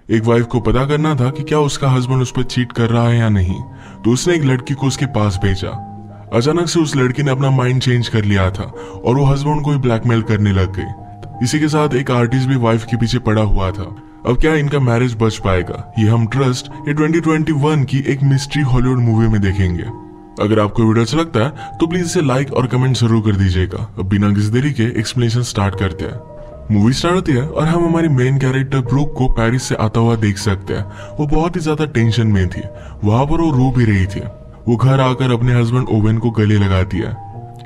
एक वाइफ को पता करना था कि क्या उसका हस्बैंड उस पर चीट कर रहा है या नहीं, तो उसने एक लड़की को उसके पास भेजा। अचानक से उस लड़की ने अपना माइंड चेंज कर लिया था और वो हस्बैंड को ही ब्लैकमेल करने लग गई। इसी के साथ एक आर्टिस्ट भी वाइफ के पीछे पड़ा हुआ था। अब क्या इनका मैरिज बच पाएगा, ये हम ट्रस्ट ये 2021 की एक मिस्ट्री हॉलीवुड मूवी में देखेंगे। अगर आपको वीडियो अच्छा लगता है तो प्लीज इसे लाइक और कमेंट जरूर कर दीजिएगा। अब बिना किसी देरी के एक्सप्लेनेशन स्टार्ट करते हैं। मूवी स्टार्ट होती है और हम हमारी मेन कैरेक्टर ब्रूक को पेरिस से आता हुआ देख सकते हैं। वो बहुत ही ज्यादा टेंशन में थी, वहां पर वो रो भी रही थी। वो घर आकर अपने हस्बैंड ओवेन को गले लगाती है।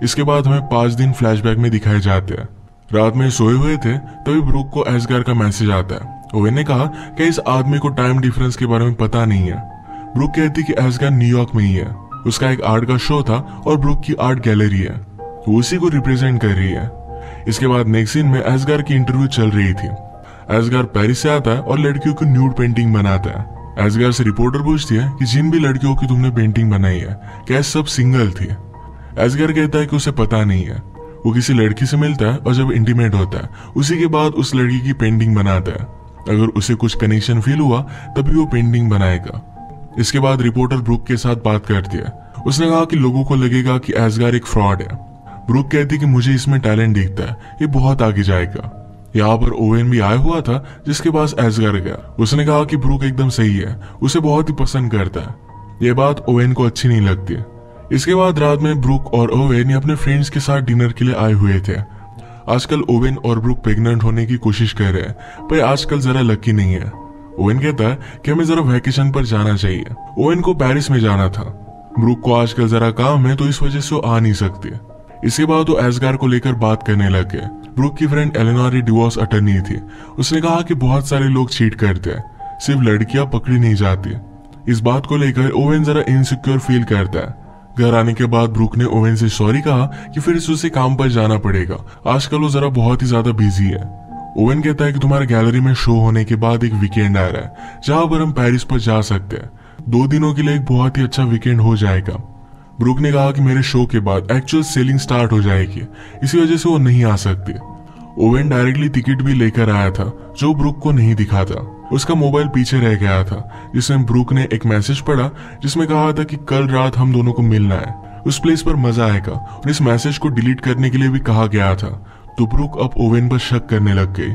इसके बाद हमें 5 दिन फ्लैशबैक में दिखाए जाते हैं। रात में सोए हुए थे तभी ब्रूक को एसगार का मैसेज आता है। ओवेन ने कहा कि इस आदमी को टाइम डिफरेंस के बारे में पता नहीं है। ब्रूक कहती कि एसगार न्यूयॉर्क में ही है। उसका एक आर्ट का शो था और ब्रूक की आर्ट गैलरी है, वो उसी को रिप्रेजेंट कर रही है। इसके बाद नेक्स्ट सीन में एसगार की इंटरव्यू चल रही थी। एसगार पेरिस से आता है और लड़कियों की न्यूड पेंटिंग बनाता है। एसगार से रिपोर्टर पूछती है कि जिन भी लड़कियों की तुमने पेंटिंग बनाई है क्या सब सिंगल थी। एसगार कहता है कि उसे पता नहीं है। वो किसी लड़की से मिलता है और जब इंटीमेट होता है उसी के बाद उस लड़की की पेंटिंग बनाता है। अगर उसे कुछ कनेक्शन फील हुआ तभी वो पेंटिंग बनाएगा। इसके बाद रिपोर्टर ब्रूक के साथ बात करती है। उसने कहा कि लोगों को लगेगा कि एसगार एक फ्रॉड है। ब्रूक कहती कि मुझे इसमें टैलेंट दिखता है, ये बहुत आगे जाएगा। यहाँ पर ओवेन भी आया हुआ था जिसके पास एसगार गया। उसने कहा कि ब्रूक एकदम सही है, उसे बहुत ही पसंद करता है। ये बात ओवेन को अच्छी नहीं लगती। इसके बाद रात में ब्रूक और ओवेन अपने फ्रेंड्स के साथ डिनर के लिए आए हुए थे। आजकल ओवेन और ब्रूक प्रेग्नेंट होने की कोशिश कर रहे हैं, पर आजकल जरा लकी नहीं है। ओवेन कहता है कि हमें जरा वैकेशन पर जाना चाहिए। ओवेन को पेरिस में जाना था। ब्रूक को आजकल जरा काम है तो इस वजह से वो आ नहीं सकती। इसके बाद वो एसगार को लेकर बात करने लग गए। ब्रूक की फ्रेंड एलेनोर डिवोर्स अटर्नी थी। उसने कहा कि बहुत सारे लोग चीट करते हैं, सिर्फ लड़कियां पकड़ी नहीं जाती। इस बात को लेकर ओवेन जरा इनसिक्योर फील करता है। घर आने के बाद ब्रूक ने ओवेन से सॉरी कहा कि फिर से उसे काम पर जाना पड़ेगा, आजकल वो जरा बहुत ही ज्यादा बिजी है। ओवेन कहता है कि तुम्हारे गैलरी में शो होने के बाद एक वीकेंड आ रहा है जहां पर हम पेरिस पर जा सकते हैं। 2 दिनों के लिए एक बहुत ही अच्छा वीकेंड हो जाएगा। ब्रूक ने कहा कि मेरे शो के बाद एक्चुअल सेलिंग स्टार्ट हो जाएगी, इसी वजह से वो नहीं आ सकती। ओवेन डायरेक्टली टिकट भी लेकर आया था जो ब्रूक को नहीं दिखा था। उसका मोबाइल पीछे रह गया था, जिसमें ब्रूक ने एक मैसेज पढ़ा जिसमें कहा था कि कल रात हम दोनों को मिलना है, उस प्लेस पर मजा आएगा। और इस मैसेज को डिलीट करने के लिए भी कहा गया था। तो ब्रूक अब ओवेन पर शक करने लग गई।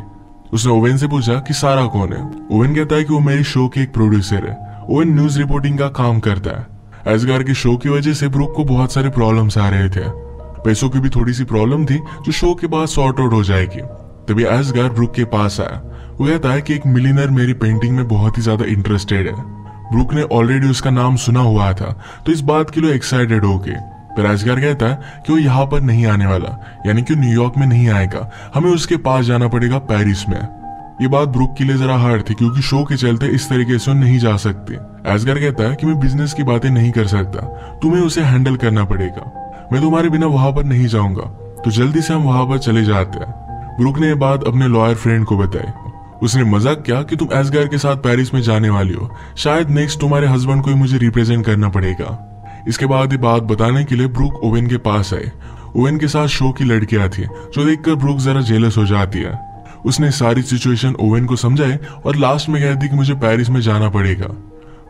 उसने ओवेन से पूछा कि सारा कौन है। ओवेन कहता है कि वो मेरी शो के एक प्रोड्यूसर है। ओवेन न्यूज रिपोर्टिंग का काम करता है। एसगार के शो की वजह से ब्रूक को बहुत सारे प्रॉब्लम्स आ रहे थे। पैसों की भी थोड़ी सी प्रॉब्लम थी जो शो के बाद सॉर्ट आउट हो जाएगी। तभी एसगार ब्रूक के पास आया। वो कहता है कि एक मिलियनर मेरी पेंटिंग में बहुत ही ज्यादा इंटरेस्टेड है। ब्रूक ने ऑलरेडी उसका नाम सुना हुआ था तो इस बात के लिए एक्साइटेड हो गए। पर एसगार कहता है कि वो यहाँ पर नहीं आने वाला, यानी कि न्यूयॉर्क में नहीं आएगा, हमें उसके पास जाना पड़ेगा पेरिस में। ये बात ब्रूक के लिए जरा हार्ड थी क्योंकि शो के चलते इस तरीके से नहीं जा सकते। एसगार कहता है कि मैं बिजनेस की बातें नहीं कर सकता, तुम्हें उसे हैंडल करना पड़ेगा, मैं तुम्हारे बिना वहां पर नहीं जाऊंगा। तो जल्दी से हम वहां पर चले जाते हैं। ब्रूक ने ये बात अपने लॉयर फ्रेंड को बताई। उसने मजाक किया कि तुम एसगार के साथ पेरिस में जाने वाली हो, शायद नेक्स्ट तुम्हारे हस्बैंड को ही मुझे रिप्रेजेंट करना पड़ेगा। इसके बाद ये बात बताने के लिए ब्रूक ओवेन के पास आए। ओवेन के साथ शो की लड़कियां थी जो देखकर ब्रूक जरा जेलस हो जाती है। उसने सारी सिचुएशन ओवेन को समझाई और लास्ट में कहती कि मुझे पेरिस में जाना पड़ेगा।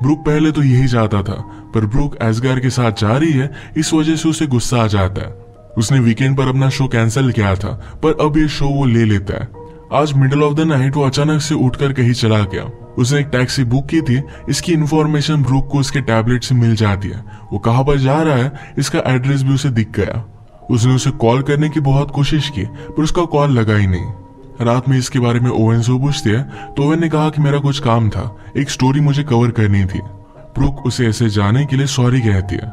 ब्रूक पहले तो यही चाहता था, पर ब्रूक एसगार के साथ जा रही है, इस वजह से उसे गुस्सा आ जाता है। उसने वीकेंड पर अपना शो कैंसिल किया था, पर अब ये शो वो ले लेता है। आज मिडिल ऑफ द नाइट वो अचानक से उठकर कहीं चला गया। उसने एक टैक्सी बुक की थी। इसकी इन्फॉर्मेशन ब्रूक को उसके टैबलेट से मिल जाती है। वो कहाँ पर जा रहा है इसका एड्रेस भी उसे दिख गया। उसने उसे कॉल करने की बहुत कोशिश की पर उसका कॉल लगा ही नहीं। रात में इसके बारे में ओवेन से पूछती है तो ओवेन ने कहा कि मेरा कुछ काम था, एक स्टोरी मुझे कवर करनी थी। ब्रूक उसे ऐसे जाने के लिए सॉरी कहती है।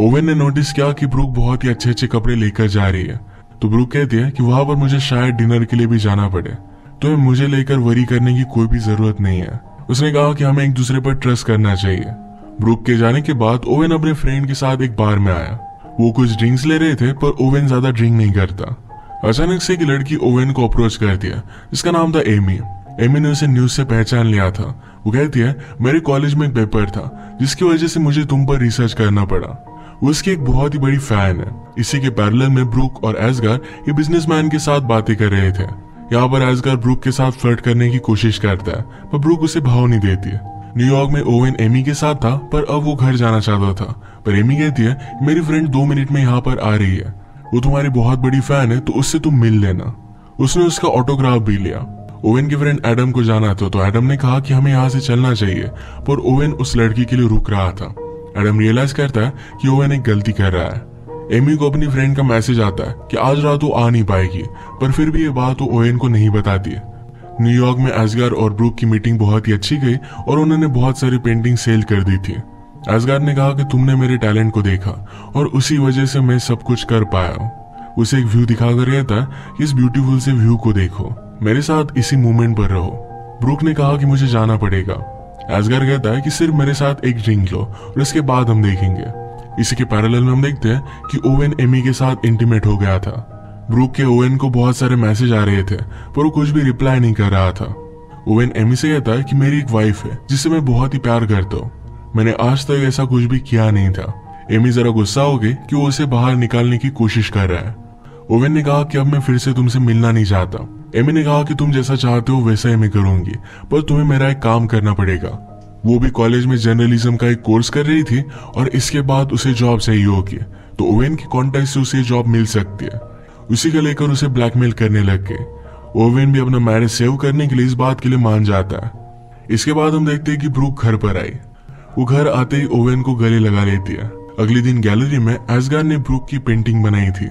ओवेन ने नोटिस किया कि ब्रूक बहुत ही अच्छे अच्छे कपड़े लेकर जा रही है। तो ब्रूक कहती है कि वहां पर मुझे शायद डिनर के लिए भी जाना पड़े, तो मुझे लेकर वरी करने की कोई भी जरूरत नहीं है। उसने कहा कि हमें एक दूसरे पर ट्रस्ट करना चाहिए। ब्रूक के जाने के बाद ओवेन अपने फ्रेंड के साथ एक बार में आया। वो कुछ ड्रिंक्स ले रहे थे पर ओवेन ज्यादा ड्रिंक नहीं करता। अचानक से एक लड़की ओवेन को अप्रोच करती है जिसका नाम था एमी। एमी ने उसे न्यूज से पहचान लिया था। वो कहती है मेरे कॉलेज में एक पेपर था जिसकी वजह से मुझे तुम पर रिसर्च करना पड़ा। वो उसकी एक बहुत ही बड़ी फैन है। इसी के पैरेलल में ब्रूक और एसगार ये बिजनेसमैन के साथ बातें कर रहे थे। यहाँ पर एस्गार ब्रूक के साथ फ्लर्ट करने की कोशिश करता है, पर ब्रूक उसे भाव नहीं देती है। न्यूयॉर्क में ओवेन एमी के साथ था, पर अब वो घर जाना चाहता था। पर एमी कहती है मेरी फ्रेंड 2 मिनट में यहाँ पर आ रही है, वो तुम्हारी बहुत बड़ी फैन है, तो उससे तुम मिल लेना। उसने उसका ऑटोग्राफ भी लिया। ओवेन के फ्रेंड एडम को जाना था, तो एडम ने कहा कि हमें यहाँ से चलना चाहिए, पर ओवेन उस लड़की के लिए रुक रहा था। एडम रियलाइज करता है कि ओवेन एक गलती कर रहा है। एमी को अपनी फ्रेंड का मैसेज आता है कि आज रात वो आ नहीं पाएगी, पर फिर भी ये बात वो ओवेन को नहीं बताती है। न्यूयॉर्क में एस्गार और ब्रूक की मीटिंग बहुत ही अच्छी गई और उन्होंने बहुत सारी पेंटिंग सेल कर दी थी। एस्गार ने कहा कि तुमने मेरे टैलेंट को देखा और उसी वजह से मैं सब कुछ कर पाया हूँ। उसे एक व्यू दिखाकर कहता है कि इस ब्यूटीफुल से व्यू को देखो, मेरे साथ इसी मूवमेंट पर रहो। ब्रूक ने कहा कि मुझे जाना पड़ेगा। एस्गार कहता है कि सिर्फ मेरे साथ एक ड्रिंक लो और इसके बाद हम देखेंगे। इसी के पैरेलल में हम देखते हैं कि ओवेन एमी के साथ इंटीमेट हो गया था। ब्रूक के ओवेन को बहुत सारे मैसेज आ रहे थे, पर वो कुछ भी रिप्लाई नहीं कर रहा था। ओवेन एमी से कहता है कि मेरी एक वाइफ है जिससे मैं बहुत ही प्यार करता हूँ, मैंने आज तक ऐसा कुछ भी किया नहीं था। एमी जरा गुस्सा हो गई कि वो उसे बाहर निकालने की कोशिश कर रहा है। ओवेन ने कहा कि अब मैं फिर से तुमसे मिलना नहीं चाहता। एमी ने कहा कि तुम जैसा चाहते हो वैसा ही मैं करूंगी, पर तुम्हें मेरा एक काम करना पड़ेगा। वो भी कॉलेज में जर्नलिज्म का एक कोर्स कर रही थी और इसके बाद उसे जॉब चाहिए होगी, तो ओवेन के कॉन्टेक्ट से उसे जॉब मिल सकती है। उसी को लेकर उसे ब्लैकमेल करने लग गए। ओवेन भी अपना मैरिज सेव करने के लिए इस बात के लिए मान जाता है। इसके बाद हम देखते हैं कि ब्रूक घर पर आई। वो घर आते ही ओवेन को गले लगा लेती है। अगले दिन गैलरी में एस्गार ने ब्रूक की पेंटिंग बनाई थी।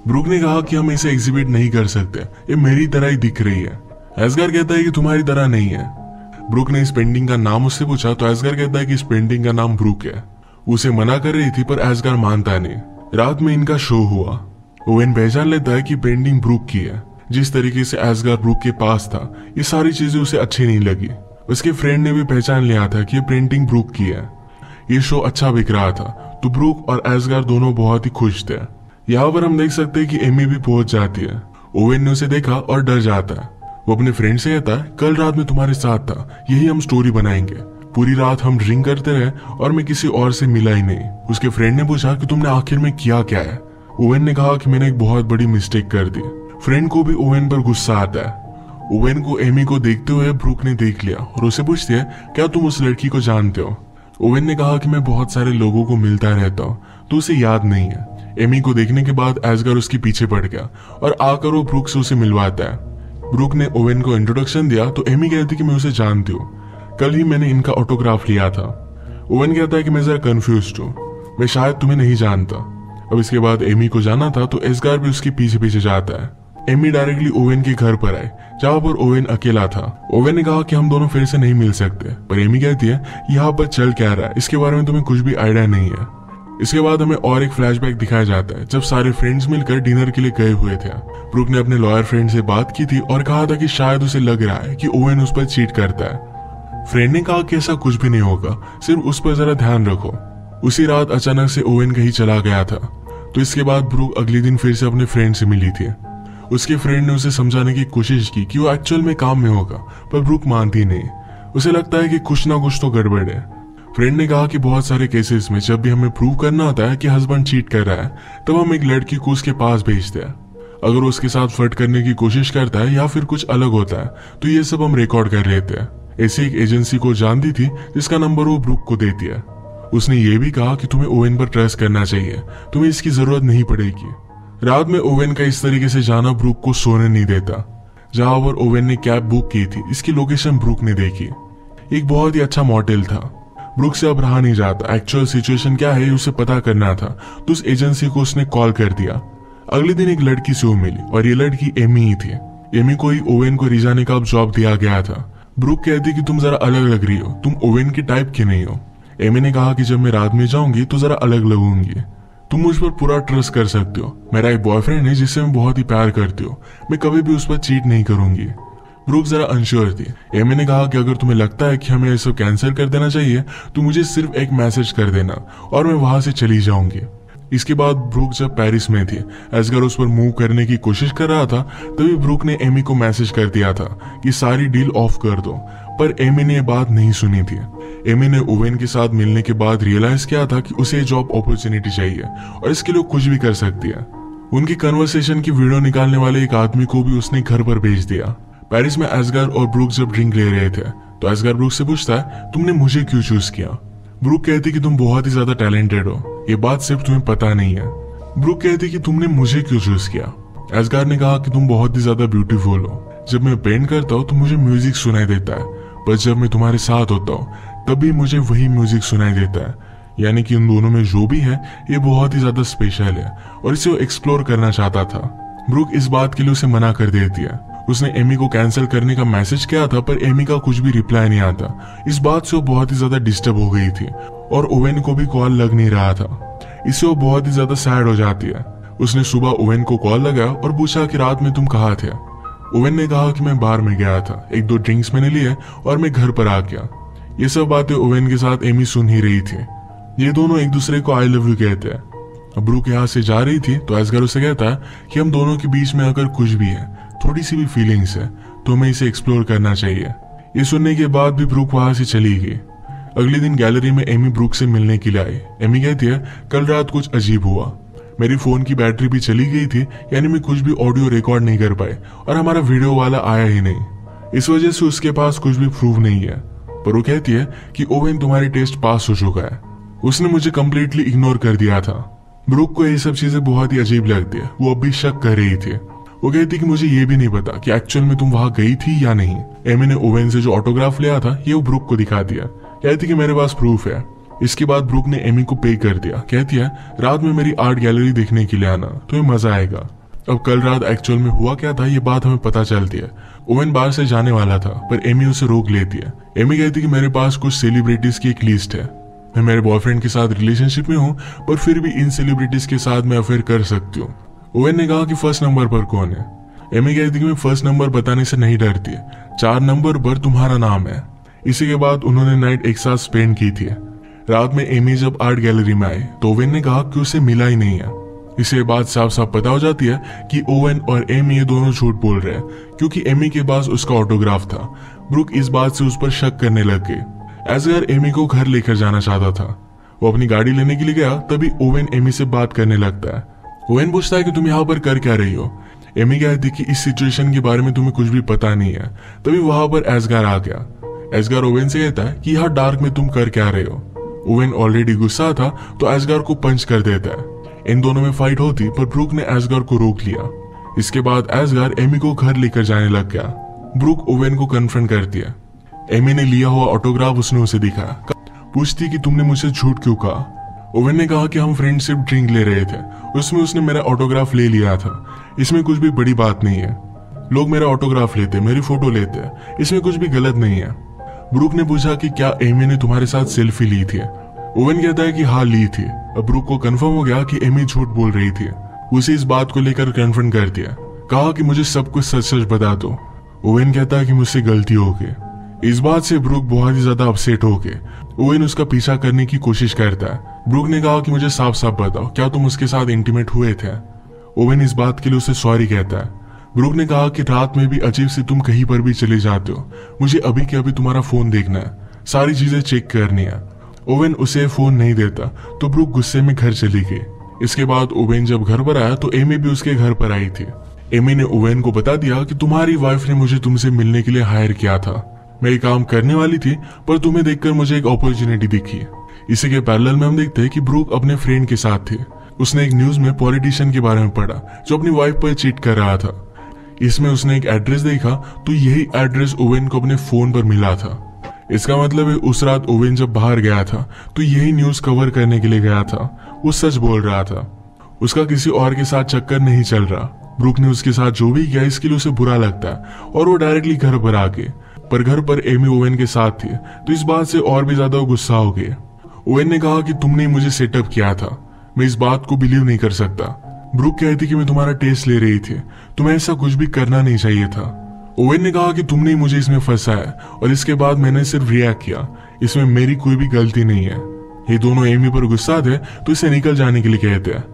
ब्रूक ने कहा कि हम इसे एग्जिबिट नहीं कर सकते, ये मेरी तरह ही दिख रही है। एस्गार कहता है कि तुम्हारी तरह नहीं है। ब्रूक ने इस पेंटिंग का नाम उससे पूछा, तो एस्गार कहता है कि इस पेंटिंग का नाम ब्रूक है। उसे मना कर रही थी, पर एस्गार मानता नहीं। रात में इनका शो हुआ। ओवेन पहचान लेता है कि पेंटिंग ब्रूक की है। जिस तरीके से एस्गार ब्रूक के पास था, ये सारी चीजें उसे अच्छी नहीं लगी। उसके फ्रेंड ने भी पहचान लिया था कि ये पेंटिंग ब्रूक की है। ये शो अच्छा बिक रहा था, तो ब्रूक और एस्गार दोनों बहुत ही खुश थे। यहाँ पर हम देख सकते हैं कि एमी भी पहुंच जाती है। ओवेन ने उसे देखा और डर जाता है। वो अपने फ्रेंड से कहता है कल रात में तुम्हारे साथ था, यही हम स्टोरी बनाएंगे। पूरी रात हम ड्रिंक करते रहे और मैं किसी और से मिला ही नहीं। उसके फ्रेंड ने पूछा कि तुमने आखिर में किया क्या है। ओवेन ने कहा कि मैंने एक बहुत बड़ी मिस्टेक कर दी। फ्रेंड को भी ओवेन पर गुस्सा आता है। ओवेन को एमी को देखते हुए ब्रूक ने देख लिया और उसे पूछती है क्या तुम उस लड़की को जानते हो। ओवेन ने कहा कि मैं बहुत सारे लोगों को मिलता रहता हूँ, तो उसे याद नहीं है। एमी को देखने के बाद एस्गार उसके पीछे पड़ गया और आकर वो ब्रूक से उसे मिलवाता है। ब्रूक ने ओवेन को इंट्रोडक्शन दिया, तो एमी कहती कि मैं उसे जानती हूँ, कल ही मैंने इनका ऑटोग्राफ लिया था। ओवेन कहता है कि मैं जरा कंफ्यूज्ड हूँ, मैं शायद तुम्हें नहीं जानता। अब इसके बाद एमी को जाना था, तो एस्गार भी उसके पीछे पीछे जाता है। एमी डायरेक्टली ओवेन के घर पर आए, जहाँ पर ओवेन अकेला था। ओवेन ने कहा कि हम दोनों फिर से नहीं मिल सकते, पर एमी कहती है यहाँ पर चल क्या रहा है, इसके बारे में तुम्हें कुछ भी आइडिया नहीं है। इसके बाद हमें और एक फ्लैशबैक दिखाया जाता है, जब सारे फ्रेंड्स मिलकर डिनर के लिए गए हुए थे। ब्रूक ने अपने लॉयर फ्रेंड से बात की थी और कहा था कि शायद उसे लग रहा है कि ओवेन उस पर चीट करता है। फ्रेंड ने कहा कि ऐसा कुछ भी नहीं होगा, सिर्फ उस पर जरा ध्यान रखो। उसी रात अचानक से ओवेन कहीं चला गया था, तो इसके बाद ब्रूक अगले दिन फिर से अपने फ्रेंड से मिली थी। उसके फ्रेंड ने उसे समझाने की कोशिश की कि वो एक्चुअल में काम में होगा, पर ब्रूक मानती नहीं। उसे लगता है कि कुछ ना कुछ तो गड़बड़ है। फ्रेंड ने कहा कि बहुत सारे केसेस में जब भी हमें प्रूव करना होता है कि हस्बैंड चीट कर रहा है, तब हम एक लड़की को उसके पास भेजते हैं। अगर वो उसके साथ फ्लर्ट करने की कोशिश करता है या फिर कुछ अलग होता है, तो ये सब हम रिकॉर्ड कर लेते हैं। ऐसी एक एजेंसी को जानती थी जिसका नंबर वो ब्रूक को देती है। उसने ये भी कहा कि तुम्हें ओवेन पर ट्रस्ट करना चाहिए, तुम्हें इसकी जरूरत नहीं पड़ेगी। रात में ओवेन का इस तरीके से जाना ब्रूक को सोने नहीं देता। जहां पर ओवेन ने कैब बुक की थी, इसकी लोकेशन ब्रूक ने देखी। एक बहुत ही अच्छा मॉडल था। ब्रूक से अब रहा नहीं जाता, एक्चुअल सिचुएशन क्या है उसे पता करना था, तो उस एजेंसी को उसने कॉल कर दिया। अगले दिन एक लड़की से वो मिली और ये लड़की एमी ही थी। एमी को ही ओवेन को रिजाने का अब जॉब दिया गया था। ब्रूक कहती कि तुम जरा अलग लग रही हो, तुम ओवेन के टाइप की नहीं हो। एमी ने कहा कि जब मैं रात में जाऊंगी तो जरा अलग लगूंगी, तुम मुझ पर पूरा ट्रस्ट कर सकते हो। मेरा एक बॉयफ्रेंड है जिससे मैं बहुत ही प्यार करती हूँ, मैं कभी भी उस पर चीट नहीं करूंगी। ब्रूक जरा अनश्योर थी। एमी ने कहा कि अगर तुम्हें लगता है कि हमें ये सब कैंसिल कर देना चाहिए, तो मुझे सिर्फ एक मैसेज कर देना और मैं वहां से चली जाऊंगी। इसके बाद ब्रूक जब पेरिस में थी, एस्गार उस पर मूव करने की कोशिश कर रहा था, तभी ब्रूक ने एमी को मैसेज कर दिया था कि सारी डील ऑफ कर दो, पर एमी ने ये बात नहीं सुनी थी। एमी ने ओवेन के साथ मिलने के बाद रियलाइज किया था कि उसे जॉब अपॉर्चुनिटी चाहिए और इसके लिए कुछ भी कर सकती है। उनकी कन्वर्सेशन की वीडियो निकालने वाले एक आदमी को भी उसने घर पर भेज दिया। पेरिस में एस्गार और ब्रूक जब ड्रिंक ले रहे थे तो एस्गार ब्रूक से पूछता है, तुमने मुझे क्यों चूज किया? ब्रूक कहती कि तुम बहुत ही ज्यादा टैलेंटेड हो, ये बात सिर्फ तुम्हें पता नहीं है। ब्रूक कहती कि तुमने मुझे क्यों चूज किया? एस्गार ने कहा कि तुम बहुत ही ज्यादा ब्यूटीफुल हो। जब मैं पेंट करता हूँ तो मुझे म्यूजिक सुनाई देता है, पर जब मैं तुम्हारे साथ होता हूँ तभी मुझे वही म्यूजिक सुनाई देता है। यानी कि उन दोनों में जो भी है ये बहुत ही ज्यादा स्पेशल है और इसे वो एक्सप्लोर करना चाहता था। ब्रूक इस बात के लिए उसे मना कर देती है। उसने एमी को कैंसिल करने का मैसेज किया था पर एमी का कुछ भी रिप्लाई नहीं आता। इस बात से वो बहुत ही ज्यादा डिस्टर्ब हो गई थी और ओवेन को भी कॉल लग नहीं रहा था। इससे वो बहुत ही ज्यादा सैड हो जाती है। उसने सुबह ओवेन को कॉल लगाया और पूछा कि रात में तुम कहाँ थे? ओवेन ने कहा कि मैं बार में गया था, 1-2 ड्रिंक्स मैंने लिए और मैं घर पर आ गया। ये सब बातें ओवेन के साथ एमी सुन ही रही थी। ये दोनों एक दूसरे को आई लव यू कहते हैं। अब ब्रूक यहाँ से जा रही थी तो एस्गार उसे कहता है कि हम दोनों के बीच में अगर कुछ भी है, थोड़ी सी भी फीलिंग्स है, तो हमें इसे एक्सप्लोर करना चाहिए। ये सुनने के बाद भी ब्रूक वहां से चली गई। अगले दिन गैलरी में एमी ब्रूक से मिलने के लिए आई। एमी कहती है, कल रात कुछ अजीब हुआ, मेरी फोन की बैटरी भी चली गई थी, यानी मैं कुछ भी ऑडियो रिकॉर्ड नहीं कर पाए और हमारा वीडियो वाला आया ही नहीं। इस वजह से उसके पास कुछ भी प्रूफ नहीं है। पर वो कहती है कि ओवेन तुम्हारी टेस्ट पास हो चुका है, उसने मुझे कम्प्लीटली इग्नोर कर दिया था। ब्रूक को ये सब चीजें बहुत ही अजीब लगती है। वो अभी शक कर रही थी। वो कहती कि मुझे ये भी नहीं पता कि एक्चुअल में तुम वहां गई थी या नहीं। एमी ने ओवेन से जो ऑटोग्राफ लिया था ये वो ब्रूक को दिखा दिया। कहती कि मेरे पास प्रूफ है। इसके बाद ब्रूक ने एमी को पे कर दिया। कहती है, रात में मेरी आर्ट गैलरी देखने के लिए आना, तुम्हें मजा आएगा। अब कल रात एक्चुअल में हुआ क्या था ये बात हमें पता चलती है। ओवेन बाहर से जाने वाला था पर एमी उसे रोक लेती है। एमी कहती कि मेरे पास कुछ सेलिब्रिटीज की एक लिस्ट है, मैं मेरे बॉयफ्रेंड के साथ रिलेशनशिप में हूँ पर फिर भी इन सेलिब्रिटीज के साथ मैं अफेयर कर सकती हूँ। ओवेन ने कहा कि फर्स्ट नंबर पर कौन है? एमी कहती कि मैं फर्स्ट नंबर बताने से नहीं डरती, 4 नंबर पर तुम्हारा नाम है। इसी के बाद उन्होंने नाइट एक साथ स्पेंड की थी। रात में एमी जब आर्ट गैलरी में आई तो ओवेन ने कहा कि उसे मिला ही नहीं है। इससे बात साफ साफ पता हो जाती है कि ओवेन और एमी ये दोनों झूठ बोल रहे हैं, क्योंकि एमी के पास उसका ऑटोग्राफ था। ब्रूक इस बात से उस पर शक करने लग गई। एस्गार एमी को घर लेकर जाना चाहता था। वो अपनी गाड़ी लेने के लिए गया, तभी ओवेन एमी से बात करने लगता है। ओवेन पूछता है कि तुम यहाँ पर कर क्या रही हो? एमी कहती कि इस सिचुएशन के बारे में तुम्हें कुछ भी पता नहीं है। तभी वहां पर एस्गार आ गया। एस्गार ओवेन से कहता है कि यहाँ डार्क में तुम कर क्या रहे हो? ओवेन ऑलरेडी गुस्सा था तो एस्गार को पंच कर देता है। इन दोनों में फाइट होती पर ब्रूक ने एस्गार को रोक लिया। इसके बाद एस्गार एमी को घर लेकर जाने लग गया। ब्रूक ओवेन को कन्फ्रंट करती है। एमी ने लिया हुआ ऑटोग्राफ उसने उसे दिखाया। पूछती कि तुमने मुझसे झूठ क्यों कहा? ओवेन ने कहा कि हम फ्रेंडशिप ड्रिंक ले रहे थे, उसमें उसने मेरा ऑटोग्राफ ले लिया था, इसमें कुछ भी बड़ी बात नहीं है। लोग मेरा ऑटोग्राफ लेते, मेरी फोटो लेते, इसमें कुछ भी गलत नहीं है। ब्रूक ने पूछा कि क्या एमी ने तुम्हारे साथ सेल्फी ली थी? ओवेन कहता है कि हाँ ली थी। अब ब्रूक को कंफर्म हो गया कि एमी झूठ बोल रही थी। उसे इस बात को लेकर कन्फ्रंट कर दिया। कहा कि मुझे सब कुछ सच सच बता दो। ओवेन कहता है कि मुझसे गलती हो गई। इस बात से ब्रूक बहुत ही ज्यादा अपसेट हो गए। ओवेन उसका पीछा करने की कोशिश करता है। ब्रूक ने कहा कि मुझे साफ साफ बताओ, क्या तुम उसके साथ इंटीमेट हुए थे? ओवेन इस बात के लिए उसे सॉरी कहता है। ब्रूक ने कहा कि रात में भी अजीब से तुम कहीं पर भी चले जाते हो, मुझे अभी के अभी तुम्हारा फोन देखना है, सारी चीजें चेक करनी है। ओवेन उसे फोन नहीं देता तो ब्रूक गुस्से में घर चली गई। इसके बाद ओवेन जब घर पर आया तो एमी भी उसके घर पर आई थी। एमी ने ओवेन को बता दिया कि तुम्हारी वाइफ ने मुझे तुमसे मिलने के लिए हायर किया था। मैं ये काम करने वाली थी पर तुम्हें देखकर मुझे एक अपॉर्चुनिटी दिखी। इसी के पैरेलल में हम देखते हैं कि ब्रूक अपने फ्रेंड के साथ थे। उसने एक न्यूज में पॉलिटिशियन के बारे में पढ़ा जो अपनी वाइफ पर चीट कर रहा था। इसमें उसने एक एड्रेस देखा तो यही एड्रेस ओवेन को अपने फोन पर मिला था। इसका मतलब है उस रात ओवेन जब बाहर गया था तो यही न्यूज कवर करने के लिए गया था। वो सच बोल रहा था, उसका किसी और के साथ चक्कर नहीं चल रहा। ब्रूक ने उसके साथ जो भी किया इसके लिए उसे बुरा लगता है और वो डायरेक्टली घर पर आ गए। पर घर पर एमी ओवेन के साथ थी तो इस बात से और भी ज्यादा गुस्सा हो गए। ओवेन ने कहा कि तुमने मुझे सेटअप किया था, मैं इस बात को बिलीव नहीं कर सकता। ब्रूक कहती कि मैं तुम्हारा टेस्ट ले रही थी, तुम्हें ऐसा कुछ भी करना नहीं चाहिए था। ओवेन ने कहा कि तुमने मुझे इसमें फंसाया और इसके बाद मैंने सिर्फ रिएक्ट किया, इसमें मेरी कोई भी गलती नहीं है। ये दोनों एमी पर गुस्सा थे तो इसे निकल जाने के लिए कहते हैं।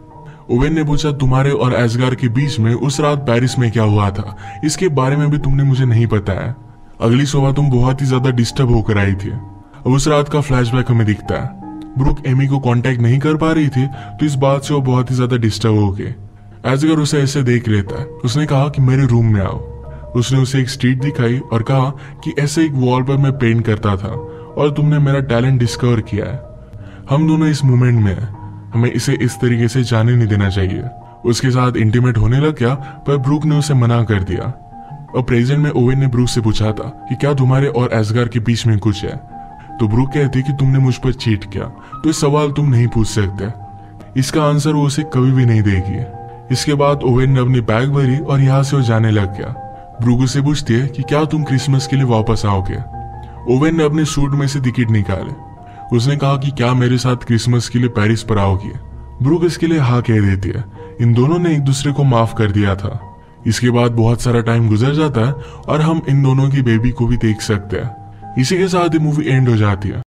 ओवेन ने पूछा तुम्हारे और एस्गार के बीच में उस रात पेरिस में क्या हुआ था, इसके बारे में भी तुमने मुझे नहीं बताया। अगली सुबह तुम बहुत ही ज्यादा डिस्टर्ब होकर आई थी। अब उस रात का फ्लैशबैक हमें दिखता है। ब्रूक एमी को कांटेक्ट नहीं कर पा रही थी तो इस बात से वो बहुत ही ज्यादा डिस्टर्ब हो गए। एजगर उसे ऐसे देख लेता है। उसने कहा कि मेरे रूम में आओ। उसने उसे एक स्ट्रीट दिखाई और कहा कि ऐसे एक वॉल पर मैं पेंट करता था और तुमने मेरा टैलेंट डिस्कवर किया है। हम दोनों इस मोमेंट में हैं, हमें इसे इस तरीके से जाने नहीं देना चाहिए। उसके साथ इंटीमेट होने लग गया, पर ब्रूक ने उसे मना कर दिया। और प्रेजेंट में ओवेन ने ब्रूक से पूछा था कि क्या तुम्हारे और एसगार के बीच में कुछ है। तो ब्रूक कहती कि तुमने मुझ पर चीट किया, तो इस सवाल तुम नहीं पूछ सकते। इसका आंसर वो उसे कभी भी नहीं देगी। इसके बाद ओवेन ने अपनी बैग भरी और यहाँ से वो जाने लग गया। ब्रूक उसे पूछती है कि क्या तुम क्रिसमस के लिए वापस आओगे। ओवेन ने अपने सूट में से टिकट निकाले। उसने कहा कि क्या मेरे साथ क्रिसमस के लिए पेरिस पर आओगी। ब्रूक इसके लिए हाँ कह देती है। इन दोनों ने एक दूसरे को माफ कर दिया था। इसके बाद बहुत सारा टाइम गुजर जाता है और हम इन दोनों की बेबी को भी देख सकते हैं। इसी के साथ ये मूवी एंड हो जाती है।